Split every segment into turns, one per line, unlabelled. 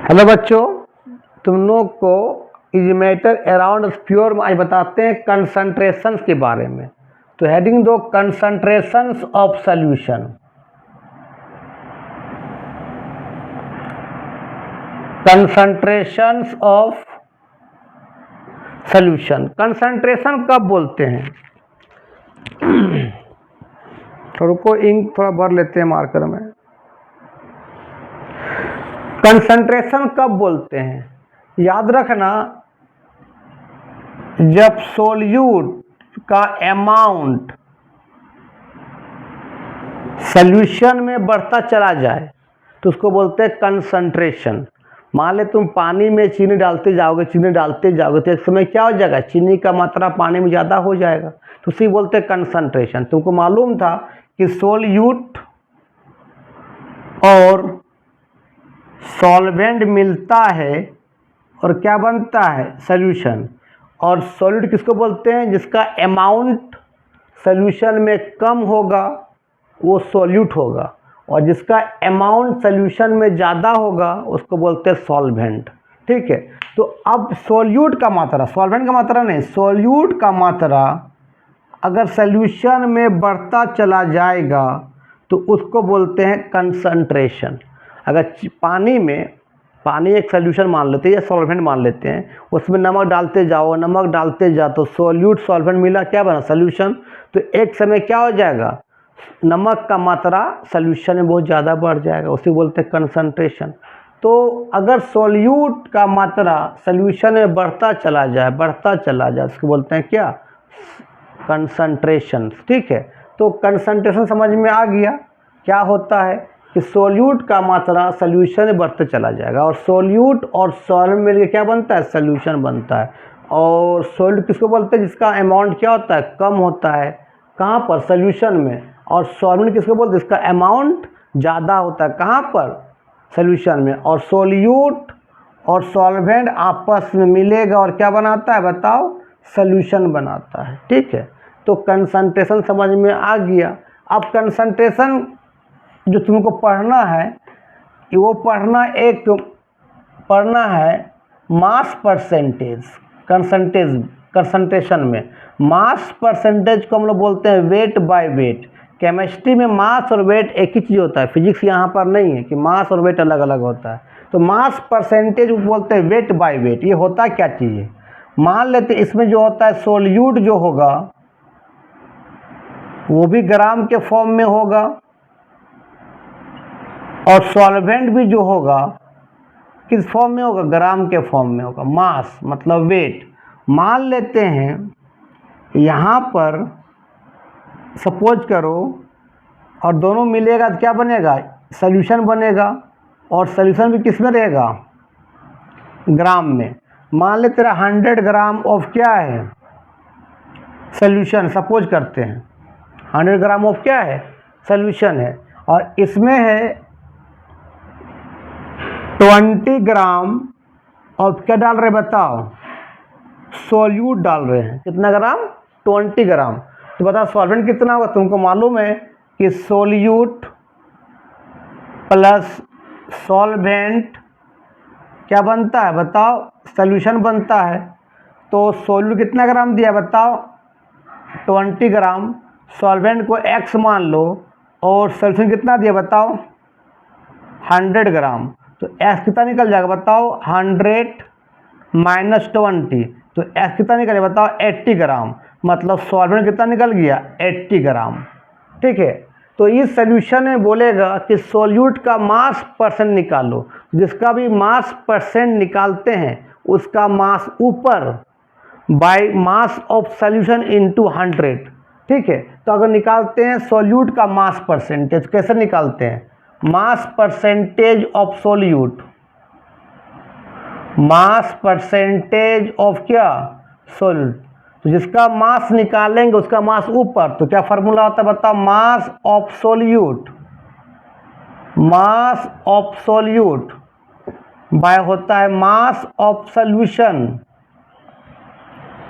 Hello बच्चों, तुम लोग को इज मैटर अराउंड स्फीयर में आज बताते हैं कंसंट्रेशंस के बारे में। तो हेडिंग दो concentrations of solution. Concentrations of solution. Concentration कब बोलते हैं? थोड़ा को इंक थोड़ा भर लेते हैं मार्कर में। कंसंट्रेशन कब बोलते हैं? याद रखना, जब सोल्यूट का अमाउंट सॉल्यूशन में बढ़ता चला जाए तो उसको बोलते हैं कंसंट्रेशन। मान ले तुम पानी में चीनी डालते जाओगे तो एक समय क्या हो जाएगा, चीनी का मात्रा पानी में ज़्यादा हो जाएगा, तो उसी बोलते हैं कंसंट्रेशन। तुमको मालूम था कि सोल्यूट और सॉल्वेंट मिलता है और क्या बनता है, सॉल्यूशन। और सॉल्यूट किसको बोलते हैं? जिसका अमाउंट सॉल्यूशन में कम होगा वो सॉल्यूट होगा, और जिसका अमाउंट सॉल्यूशन में ज़्यादा होगा उसको बोलते हैं सॉल्वेंट। ठीक है, तो अब सॉल्यूट का मात्रा, सॉल्वेंट का मात्रा नहीं, सॉल्यूट का मात्रा अगर सॉल्यूशन में बढ़ता चला जाएगा तो उसको बोलते हैं कंसंट्रेशन। अगर पानी एक सॉल्यूशन मान लेते हैं या सॉल्वेंट मान लेते हैं, उसमें नमक डालते जाओ तो सॉल्यूट सॉल्वेंट मिला, क्या बना, सॉल्यूशन। तो एक समय क्या हो जाएगा, नमक का मात्रा सॉल्यूशन में बहुत ज़्यादा बढ़ जाएगा, उसे बोलते हैं कंसंट्रेशन। तो अगर सॉल्यूट का मात्रा सॉल्यूशन में बढ़ता चला जाए उसको बोलते हैं क्या, कंसंट्रेशन। ठीक है, तो कंसंट्रेशन समझ में आ गया क्या होता है कि सोल्यूट का मात्रा सॉल्यूशन में बढ़ते चला जाएगा, और सोल्यूट और सॉल्वेंट मिलकर क्या बनता है, सॉल्यूशन बनता है। और सोल्यूट किसको बोलते हैं? जिसका अमाउंट क्या होता है, कम होता है, कहाँ पर, सॉल्यूशन में। और सॉल्वेंट किसको बोलते हैं? जिसका अमाउंट ज़्यादा होता है, कहाँ पर, सॉल्यूशन में। और सोल्यूट और सॉल्वेंट आपस में मिलेगा और क्या बनाता है, बताओ, सॉल्यूशन बनाता है। ठीक है, तो कंसंट्रेशन समझ में आ गया। अब कंसंट्रेशन जो तुमको पढ़ना है कि वो पढ़ना है मास परसेंटेज। कंसंट्रेशन में मास परसेंटेज को हम लोग बोलते हैं वेट बाय वेट। केमिस्ट्री में मास और वेट एक ही चीज़ होता है, फिजिक्स यहाँ पर नहीं है कि मास और वेट अलग अलग होता है। तो मास परसेंटेज बोलते हैं वेट बाय वेट। ये होता क्या चीज़ है, मान लेते इसमें जो होता है सोल्यूट जो होगा वो भी ग्राम के फॉर्म में होगा, और सॉल्वेंट भी जो होगा किस फॉर्म में होगा, ग्राम के फॉर्म में होगा। मास मतलब वेट। मान लेते हैं यहाँ पर सपोज करो, और दोनों मिलेगा तो क्या बनेगा, सॉल्यूशन बनेगा, और सॉल्यूशन भी किस में रहेगा, ग्राम में। मान ले तेरा 100 ग्राम ऑफ क्या है, सॉल्यूशन सपोज करते हैं 100 ग्राम ऑफ क्या है, सॉल्यूशन है, और इसमें है 20 ग्राम ऑफ क्या डाल रहे बताओ, सोल्यूट डाल रहे हैं। कितना ग्राम, 20 ग्राम। तो बताओ सॉल्वेंट कितना होगा, तुमको मालूम है कि सोल्यूट प्लस सॉल्वेंट क्या बनता है, बताओ, सॉल्यूशन बनता है। तो सोल्यूट कितना ग्राम दिया बताओ, 20 ग्राम। सॉल्वेंट को x मान लो, और सॉल्यूशन कितना दिया बताओ, 100 ग्राम। तो x कितना निकल जाएगा बताओ, 100 माइनस 20, तो x कितना निकलेगा बताओ, 80 ग्राम। मतलब सॉल्वेंट कितना निकल गया, 80 ग्राम। ठीक है, तो इस सॉल्यूशन में बोलेगा कि सोल्यूट का मास परसेंट निकालो। जिसका भी मास परसेंट निकालते हैं उसका मास ऊपर by mass of solution into 100। ठीक है, तो अगर निकालते हैं सोल्यूट का मास परसेंटेज, कैसे निकालते हैं, mass percentage of solute, mass percentage of क्या, सोल्यूट। तो जिसका मास निकालेंगे उसका मास ऊपर, तो क्या फार्मूला होता है बताओ, mass of solute, mass of solute by होता है mass of solution,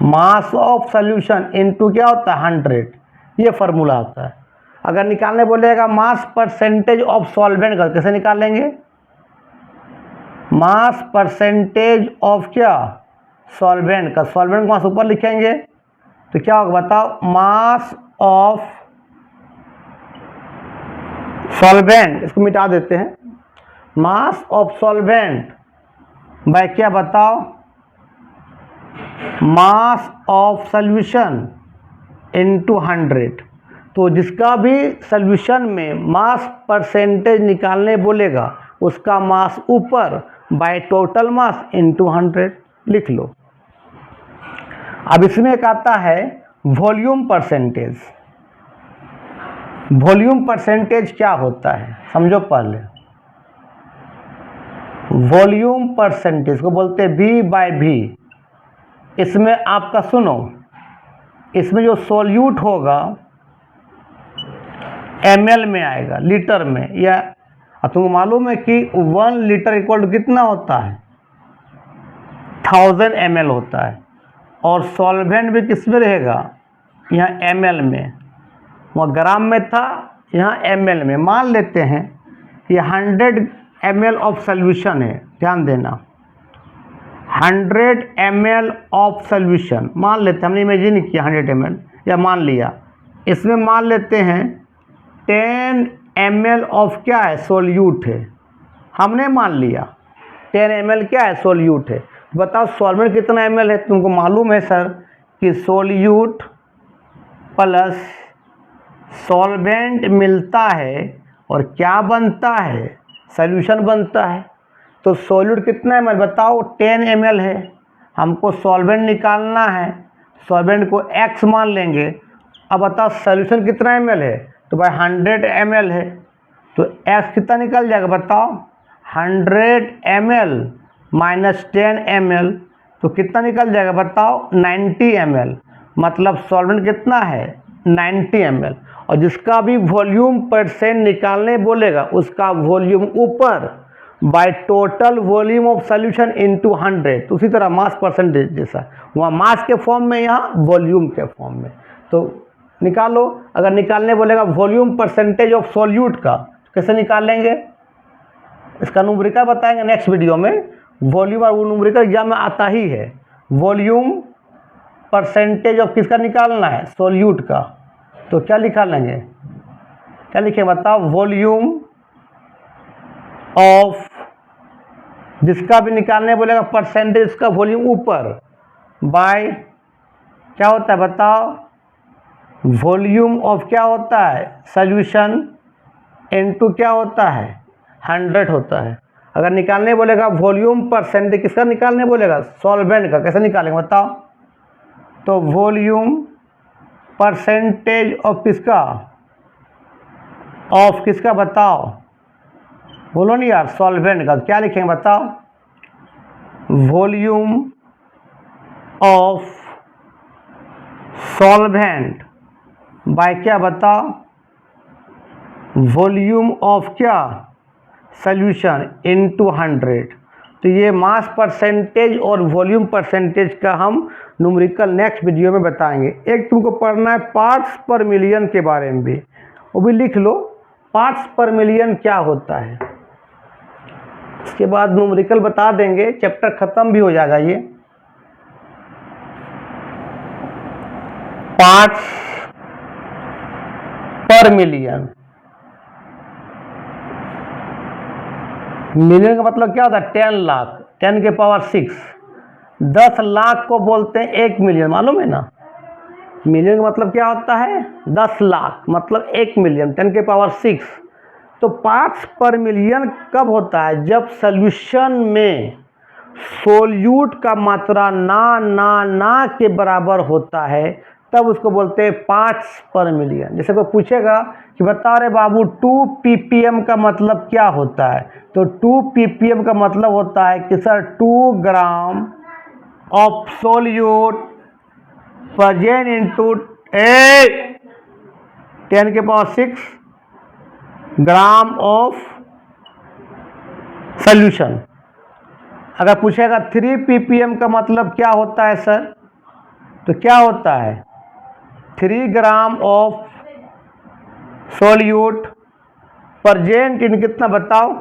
mass of solution into क्या होता है, 100। ये फार्मूला होता है। अगर निकालने बोलेगा मास परसेंटेज ऑफ सॉल्वेंट का, कैसे निकालेंगे, मास परसेंटेज ऑफ क्या, सॉल्वेंट का। सॉल्वेंट को मास ऊपर लिखेंगे तो क्या होगा बताओ, मास ऑफ सॉल्वेंट, इसको मिटा देते हैं, मास ऑफ सॉल्वेंट बाय क्या बताओ, मास ऑफ सॉल्यूशन इनटू 100। तो जिसका भी सॉल्यूशन में मास परसेंटेज निकालने बोलेगा उसका मास ऊपर बाय टोटल मास इनटू 100 लिख लो। अब इसमें एक आता है वॉल्यूम परसेंटेज। वॉल्यूम परसेंटेज क्या होता है समझो पहले। वॉल्यूम परसेंटेज को बोलते हैं V/V। इसमें आपका सुनो, इसमें जो सॉल्यूट होगा ml में आएगा, लीटर में, या तुमको मालूम है कि 1 लीटर इक्वल टू कितना होता है, 1000 ml होता है। और सॉल्वेंट भी किस में रहेगा, यहाँ ml में, वहाँ ग्राम में था, यहाँ ml में। मान लेते हैं ये 100 ml ऑफ सॉल्यूशन है, ध्यान देना, 100 ml ऑफ सॉल्यूशन मान लेते हैं, हमने इमेजिन किया 100 ml या मान लिया। इसमें मान लेते हैं 10 ml ऑफ क्या है, सोल्यूट है, हमने मान लिया 10 ml क्या है, सोल्यूट है। बताओ सॉल्वेंट कितना ml है। तुमको मालूम है सर कि सोल्यूट प्लस सॉल्वेंट मिलता है और क्या बनता है, सॉल्यूशन बनता है। तो सोल्यूट कितना ml बताओ, 10 ml है, हमको सॉल्वेंट निकालना है, सॉल्वेंट को x मान लेंगे। अब बताओ सॉल्यूशन कितना ml है, तो भाई 100 ml है, तो x कितना निकल जाएगा बताओ, 100 ml माइनस 10 ml, तो कितना निकल जाएगा बताओ, 90 ml। मतलब सॉल्वेंट कितना है, 90 ml। और जिसका भी वॉल्यूम परसेंट निकालने बोलेगा उसका वॉल्यूम ऊपर by total volume of solution into 100। तो उसी तरह मास परसेंटेज जैसा, वहाँ मास के फॉर्म में, यहाँ वॉल्यूम के फॉर्म में। तो निकालो, अगर निकालने बोलेगा वॉल्यूम परसेंटेज ऑफ सॉल्यूट का, कैसे निकालेंगे, इसका न्यूमेरिकल बताएंगे नेक्स्ट वीडियो में। वॉल्यूम और वो न्यूमेरिकल एग्जाम में आता ही है। वॉल्यूम परसेंटेज ऑफ किसका निकालना है, सॉल्यूट का। तो क्या निकालेंगे, क्या लिखेंगे बताओ, वॉल्यूम ऑफ, जिसका भी निकालने बोलेगा परसेंटेज का वॉल्यूम ऊपर बाय क्या होता है बताओ, वॉल्यूम ऑफ क्या होता है, सॉल्यूशन इनटू क्या होता है, 100 होता है। अगर निकालने बोलेगा वॉल्यूम परसेंटेज, किसका निकालने बोलेगा, सॉल्वेंट का, कैसे निकालेंगे बताओ, तो वॉल्यूम परसेंटेज ऑफ किसका, ऑफ किसका बताओ, बोलो नहीं यार, सॉल्वेंट का। क्या लिखेंगे बताओ, वॉल्यूम ऑफ सॉल्वेंट बाय क्या बताओ, वॉल्यूम ऑफ क्या, सॉल्यूशन इनटू 100। तो ये मास परसेंटेज और वॉल्यूम परसेंटेज का हम न्यूमेरिकल नेक्स्ट वीडियो में बताएंगे। एक तुमको पढ़ना है पार्ट्स पर मिलियन के बारे में भी, वो भी लिख लो, पार्ट्स पर मिलियन क्या होता है। इसके बाद न्यूमेरिकल बता देंगे, चैप्टर खत्म भी हो जाएगा ये। पार्ट्स पर मिलियन, मिलियन का मतलब क्या होता है, 10 लाख, 10 के पावर 6। 10 लाख को बोलते हैं 1 मिलियन, मालूम है ना। मिलियन का मतलब क्या होता है, 10 लाख, मतलब 1 मिलियन, 10 के पावर 6। तो पार्ट्स पर मिलियन कब होता है, जब सॉल्यूशन में सोल्यूट का मात्रा ना के बराबर होता है, तब उसको बोलते हैं पार्ट्स पर मिलियन। जैसे कोई पूछेगा कि बता रहे बाबू 2 ppm का मतलब क्या होता है, तो 2 ppm का मतलब होता है कि sir 2 gram of solute present into 10 के पावर 6 ग्राम ऑफ सॉल्यूशन। अगर पूछेगा 3 ppm का मतलब क्या होता है सर, तो क्या होता है, 3 gram of solute present in कितना बताओ,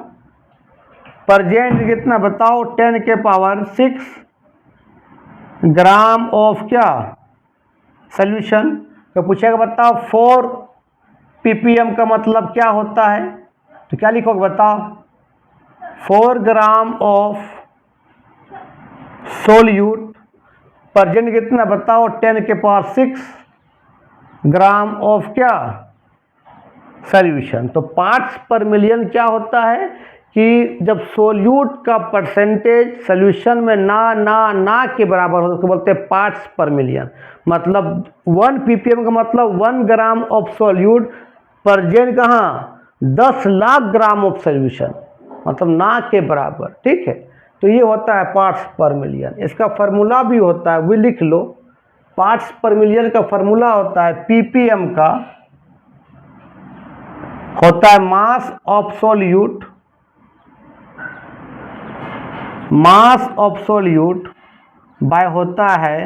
प्रेजेंट कितना बताओ 10 के पावर 6 ग्राम ऑफ क्या सॉल्यूशन। तो पूछेगा बताओ 4 ppm का मतलब क्या होता है, तो क्या लिखोगे बताओ 4 ग्राम ऑफ सोल्यूट, प्रेजेंट कितना बताओ 10 के पावर 6 ग्राम ऑफ क्या सॉल्यूशन। तो पार्ट्स पर मिलियन क्या होता है कि जब सोल्यूट का परसेंटेज सॉल्यूशन में ना के बराबर हो तो उसको बोलते हैं पार्ट्स पर मिलियन। मतलब 1 ppm का मतलब 1 ग्राम ऑफ सोल्यूट प्रेजेंट कहाँ 10 लाख ग्राम ऑफ सॉल्यूशन, मतलब ना के बराबर, ठीक है। तो ये होता है पार्ट्स पर मिलियन। इसका फार्मूला भी होता है, वो लिख लो। पार्ट्स पर मिलियन का फार्मूला होता है ppm का होता है mass of solute, mass of solute by होता है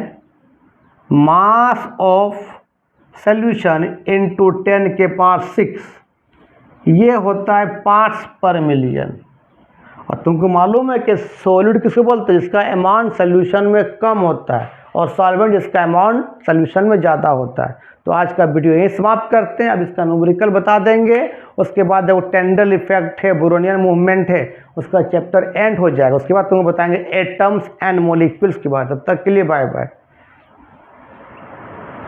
मास ऑफ सॉल्यूशन इनटू 10 के पावर 6। ये होता है पार्ट्स पर मिलियन। और तुमको मालूम है कि सॉल्यूट किसको बोलते हैं, जिसका अमाउंट सॉल्यूशन में कम होता है, और सॉल्वेंट जिसका अमाउंट सॉल्यूशन में ज़्यादा होता है। तो आज का वीडियो यहीं समाप्त करते हैं। अब इसका न्यूमेरिकल बता देंगे, उसके बाद देखो टेंडल इफेक्ट है, ब्रोनियन मूवमेंट है, उसका चैप्टर एंड हो जाएगा। उसके बाद तुमको बताएंगे एटम्स एंड मॉलिक्यूल्स के बारे में। तब तक के लिए बाय बाय।